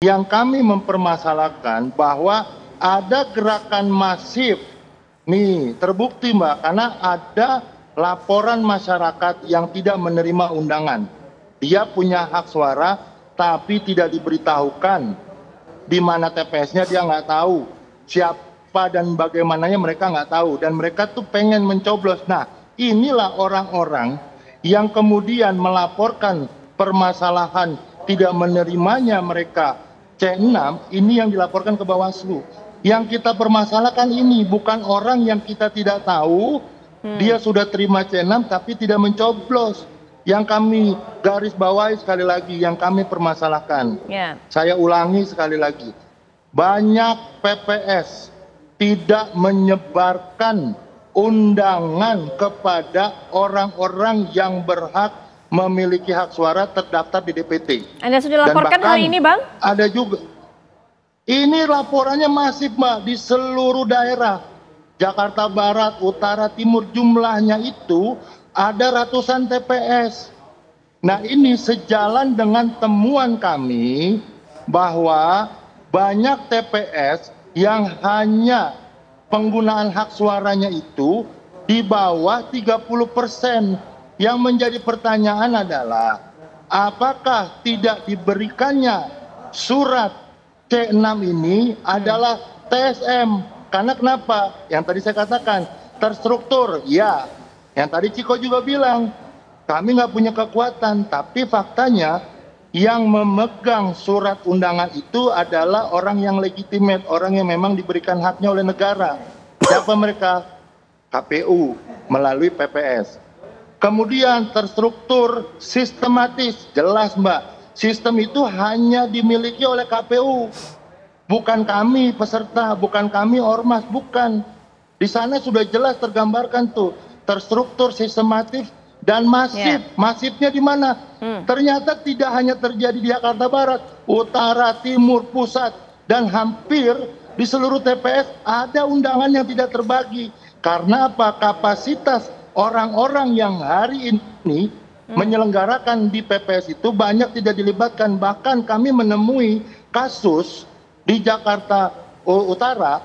Yang kami mempermasalahkan bahwa ada gerakan masif, nih terbukti Mbak, karena ada laporan masyarakat yang tidak menerima undangan. Dia punya hak suara tapi tidak diberitahukan di mana TPS-nya, dia nggak tahu siapa dan bagaimananya, mereka nggak tahu, dan mereka tuh pengen mencoblos. Nah, inilah orang-orang yang kemudian melaporkan permasalahan tidak menerimanya mereka C6, ini yang dilaporkan ke Bawaslu. Yang kita permasalahkan ini bukan orang yang kita tidak tahu, dia sudah terima C6 tapi tidak mencoblos. Yang kami garis bawahi sekali lagi, yang kami permasalahkan. Saya ulangi sekali lagi, banyak PPS tidak menyebarkan undangan kepada orang-orang yang berhak memiliki hak suara terdaftar di DPT. Anda sudah laporkan hari ini, Bang? Ada juga. Ini laporannya masif, Mbak, di seluruh daerah. Jakarta Barat, Utara, Timur, jumlahnya itu ada ratusan TPS. Nah, ini sejalan dengan temuan kami bahwa banyak TPS yang hanya penggunaan hak suaranya itu di bawah 30%. Yang menjadi pertanyaan adalah, apakah tidak diberikannya surat C6 ini adalah TSM? Karena kenapa? Yang tadi saya katakan, terstruktur, ya. Yang tadi Ciko juga bilang, kami nggak punya kekuatan, tapi faktanya yang memegang surat undangan itu adalah orang yang legitimate, orang yang memang diberikan haknya oleh negara. Siapa mereka? KPU melalui PPS. Kemudian terstruktur, sistematis, jelas Mbak. Sistem itu hanya dimiliki oleh KPU. Bukan kami peserta, bukan kami ormas, bukan. Di sana sudah jelas tergambarkan tuh, terstruktur, sistematis, dan masif. Masifnya di mana? Ternyata tidak hanya terjadi di Jakarta Barat, Utara, Timur, Pusat, dan hampir di seluruh TPS ada undangan yang tidak terbagi. Karena apa? Kapasitas orang-orang yang hari ini menyelenggarakan di PPS itu banyak tidak dilibatkan. Bahkan kami menemui kasus di Jakarta Utara,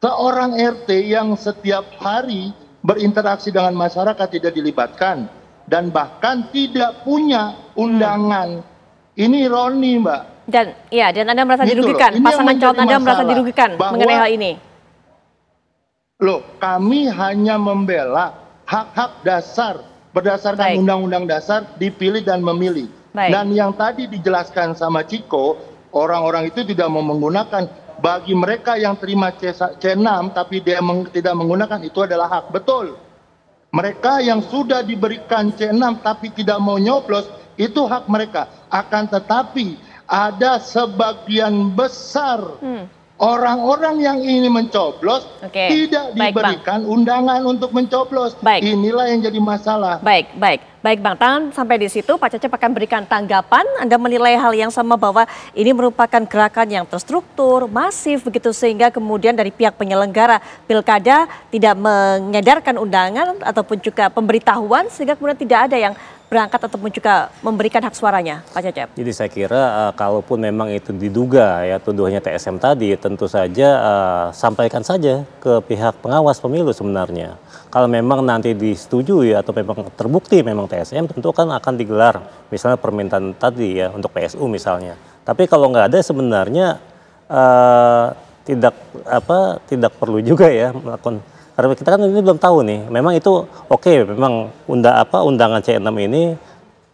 seorang RT yang setiap hari berinteraksi dengan masyarakat tidak dilibatkan dan bahkan tidak punya undangan. Ini ironi, Mbak. Dan Anda merasa dirugikan, pasangan calon Anda merasa dirugikan mengenai hal ini. Loh, kami hanya membela hak-hak dasar berdasarkan Undang-Undang Dasar dipilih dan memilih. Dan yang tadi dijelaskan sama Ciko, orang-orang itu tidak mau menggunakan. Bagi mereka yang terima C6 tapi dia tidak menggunakan, itu adalah hak. Betul. Mereka yang sudah diberikan C6 tapi tidak mau nyoblos, itu hak mereka. Akan tetapi ada sebagian besar orang-orang yang ingin mencoblos tidak diberikan undangan untuk mencoblos. Inilah yang jadi masalah. Baik Bang, tahan sampai di situ. Pak Cecep akan berikan tanggapan. Anda menilai hal yang sama bahwa ini merupakan gerakan yang terstruktur, masif begitu, sehingga kemudian dari pihak penyelenggara pilkada tidak mengedarkan undangan ataupun juga pemberitahuan, sehingga kemudian tidak ada yang berangkat ataupun juga memberikan hak suaranya, Pak Cecep. Jadi saya kira kalaupun memang itu diduga ya tuduhannya TSM tadi, tentu saja sampaikan saja ke pihak pengawas pemilu sebenarnya. Kalau memang nanti disetujui atau memang terbukti memang TSM, tentu kan akan digelar misalnya permintaan tadi ya untuk PSU misalnya. Tapi kalau nggak ada sebenarnya tidak perlu juga ya melakukan. Karena kita kan ini belum tahu nih, memang itu memang undangan C6 ini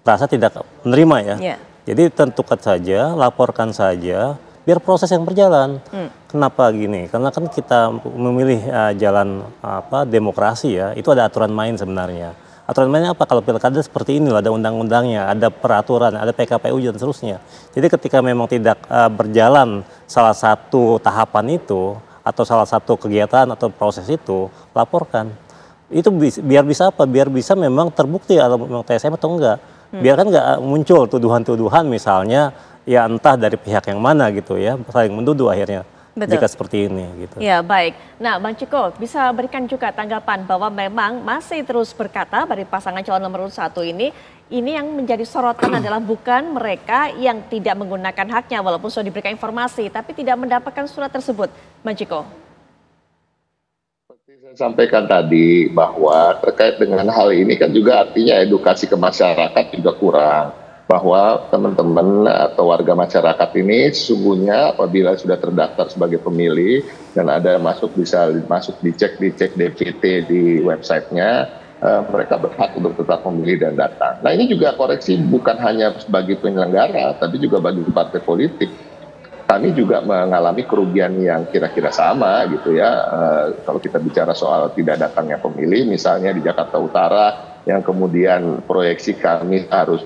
merasa tidak menerima ya. Jadi tentukan saja, laporkan saja, biar proses yang berjalan. Kenapa gini? Karena kan kita memilih jalan demokrasi ya, itu ada aturan main sebenarnya. Aturan mainnya apa? Kalau pilkada seperti ini, ada undang-undangnya, ada peraturan, ada PKPU dan seterusnya. Jadi ketika memang tidak berjalan salah satu tahapan itu, atau salah satu kegiatan atau proses itu, laporkan. Itu biar bisa apa? Biar bisa memang terbukti kalau memang TSM atau enggak. Biar kan enggak muncul tuduhan-tuduhan misalnya, ya entah dari pihak yang mana gitu ya, saling menduduh akhirnya. jika seperti ini gitu. Ya, baik. Nah, Bang Ciko bisa berikan juga tanggapan bahwa memang masih terus berkata dari pasangan calon nomor 1 ini yang menjadi sorotan adalah bukan mereka yang tidak menggunakan haknya walaupun sudah diberikan informasi tapi tidak mendapatkan surat tersebut. Bang Ciko. Seperti saya sampaikan tadi bahwa terkait dengan hal ini kan juga artinya edukasi ke masyarakat juga kurang. Bahwa teman-teman atau warga masyarakat ini sesungguhnya apabila sudah terdaftar sebagai pemilih dan ada bisa masuk dicek DVT di websitenya, mereka berhak untuk tetap memilih dan datang. Nah ini juga koreksi bukan hanya sebagai penyelenggara, tapi juga bagi partai politik. Kami juga mengalami kerugian yang kira-kira sama gitu ya. Kalau kita bicara soal tidak datangnya pemilih, misalnya di Jakarta Utara, yang kemudian proyeksi kami harus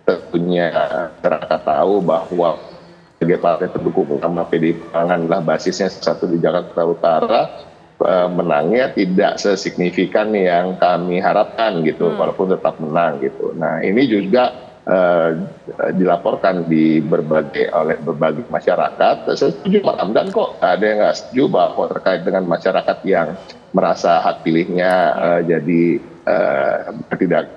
tentunya masyarakat tahu bahwa sebagai partai pendukung utama PDI Perjuangan lah basisnya satu di Jakarta Utara, menangnya tidak sesignifikan yang kami harapkan gitu, walaupun tetap menang gitu. Nah ini juga dilaporkan oleh berbagai masyarakat. Saya setuju Pak Ramdan kok, ada yang nggak setuju bahwa terkait dengan masyarakat yang merasa hak pilihnya jadi tidak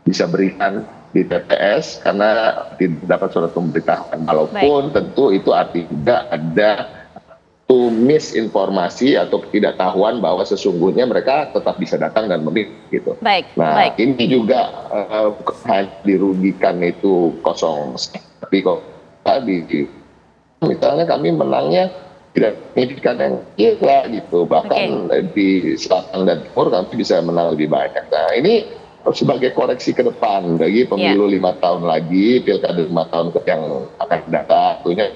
bisa berikan di TPS karena tidak dapat surat pemberitahuan. Walaupun tentu itu artinya ada misinformasi atau ketidaktahuan bahwa sesungguhnya mereka tetap bisa datang dan memilih gitu. Ini juga hanya dirugikan itu kosong. Tapi kok tadi misalnya kami menangnya tidak signifikan yang kira gitu. Bahkan di selatan dan timur kami bisa menang lebih banyak. Nah ini sebagai koreksi ke depan bagi pemilu 5 tahun lagi, pilkada 5 tahun yang akan datang, tentunya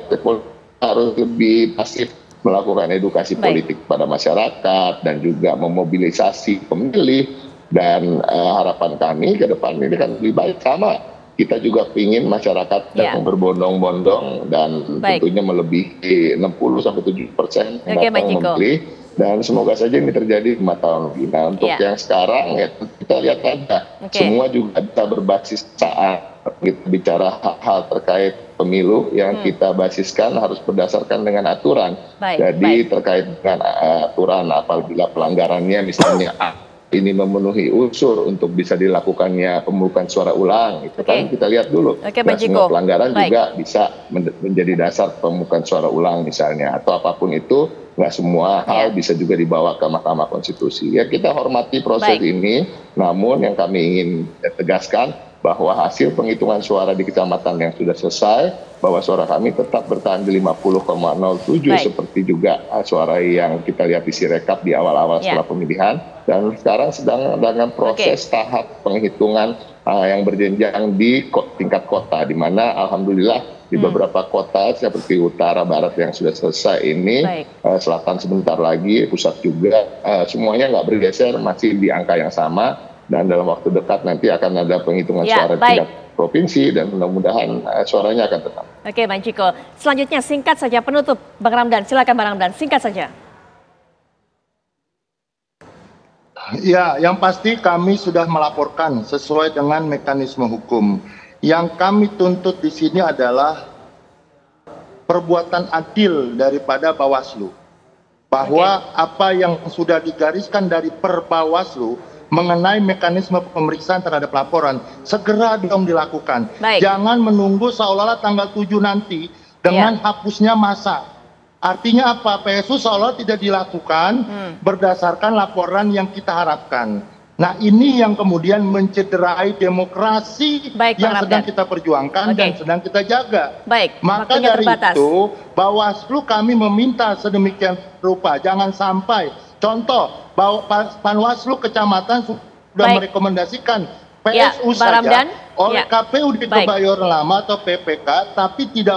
harus lebih pasif melakukan edukasi politik pada masyarakat dan juga memobilisasi pemilih. Dan harapan kami ke depan ini kan lebih baik sama. Kita juga ingin masyarakat datang berbondong-bondong dan tentunya melebihi 60-70% datang memilih. Dan semoga saja ini terjadi 5 tahun lebih. Nah untuk yang sekarang ya kita lihat aja. Semua juga bisa berbasis saat kita bicara hal-hal terkait pemilu yang kita basiskan harus berdasarkan dengan aturan. Jadi terkait dengan aturan apabila pelanggarannya misalnya ini memenuhi unsur untuk bisa dilakukannya pemungutan suara ulang, itu kan kita lihat dulu. Nah, semua pelanggaran juga bisa menjadi dasar pemungutan suara ulang misalnya, atau apapun itu, nggak semua hal bisa juga dibawa ke Mahkamah Konstitusi. Ya kita hormati proses ini, namun yang kami ingin tegaskan bahwa hasil penghitungan suara di kecamatan yang sudah selesai, bahwa suara kami tetap bertahan di 50,07 seperti juga suara yang kita lihat di Sirekap di awal-awal setelah pemilihan. Dan sekarang sedang dalam proses tahap penghitungan yang berjenjang di tingkat kota, di mana alhamdulillah di beberapa kota seperti utara, barat yang sudah selesai ini, selatan sebentar lagi, pusat juga, semuanya nggak bergeser, masih di angka yang sama. Dan dalam waktu dekat nanti akan ada penghitungan suara tingkat provinsi dan mudah-mudahan suaranya akan tetap. Oke, Bang Ciko. Selanjutnya singkat saja penutup, Bang Ramdan. Silakan Bang Ramdan, singkat saja. Ya, yang pasti kami sudah melaporkan sesuai dengan mekanisme hukum. Yang kami tuntut di sini adalah perbuatan adil daripada Bawaslu. Bahwa apa yang sudah digariskan dari Perbawaslu mengenai mekanisme pemeriksaan terhadap laporan segera dong dilakukan. Jangan menunggu seolah-olah tanggal 7 nanti dengan hapusnya masa. Artinya apa? PSU seolah tidak dilakukan berdasarkan laporan yang kita harapkan. Nah ini yang kemudian mencederai demokrasi yang sedang kita perjuangkan dan sedang kita jaga. Maka dari itu Bawaslu kami meminta sedemikian rupa, jangan sampai contoh Panwaslu kecamatan sudah merekomendasikan PSU saja oleh KPU di Kebayoran Lama atau PPK, tapi tidak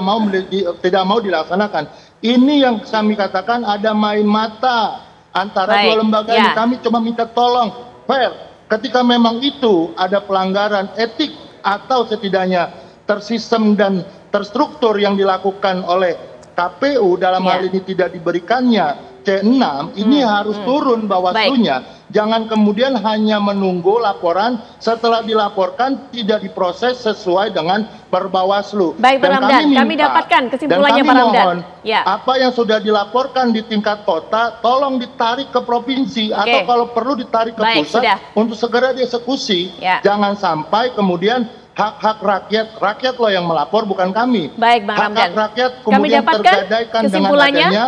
mau dilaksanakan. Ini yang kami katakan ada main mata antara dua lembaga ini. Kami cuma minta tolong fair. Ketika memang itu ada pelanggaran etik atau setidaknya tersistem dan terstruktur yang dilakukan oleh KPU dalam hal ini tidak diberikannya C6, ini harus turun Bawaslunya Jangan kemudian hanya menunggu laporan, setelah dilaporkan tidak diproses sesuai dengan Perbawaslu. Baik, Pak Ramdan, kami dapatkan kesimpulannya, Pak Ramdan. Ya. Apa yang sudah dilaporkan di tingkat kota, tolong ditarik ke provinsi, atau kalau perlu ditarik ke pusat untuk segera dieksekusi. Jangan sampai kemudian hak-hak rakyat loh yang melapor, bukan kami. Baik, Bang Ramdan. Hak-hak rakyat kemudian tergadaikan dengan adanya.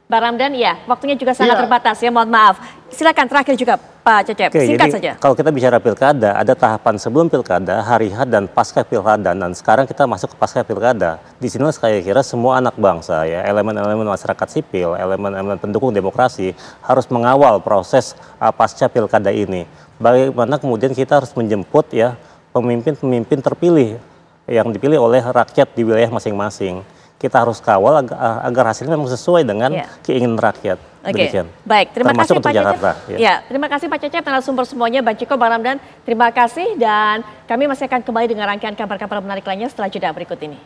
Bang Ramdan, ya, waktunya juga sangat terbatas ya, mohon maaf. Silakan terakhir juga Pak Cecep, singkat saja. Kalau kita bicara pilkada, ada tahapan sebelum pilkada, hari H dan pasca pilkada, dan sekarang kita masuk ke pasca pilkada. Di sini saya kira semua anak bangsa, ya, elemen-elemen masyarakat sipil, elemen-elemen pendukung demokrasi harus mengawal proses pasca pilkada ini. Bagaimana kemudian kita harus menjemput ya pemimpin-pemimpin terpilih yang dipilih oleh rakyat di wilayah masing-masing. Kita harus kawal agar hasilnya memang sesuai dengan keinginan rakyat. Oke, baik. Terima kasih Pak Cecep. Ya, terima kasih Pak Cecep, narasumber semuanya, Bang Ciko, Bang Ramdan. Terima kasih, dan kami masih akan kembali dengan rangkaian kabar-kabar menarik lainnya setelah jeda berikut ini.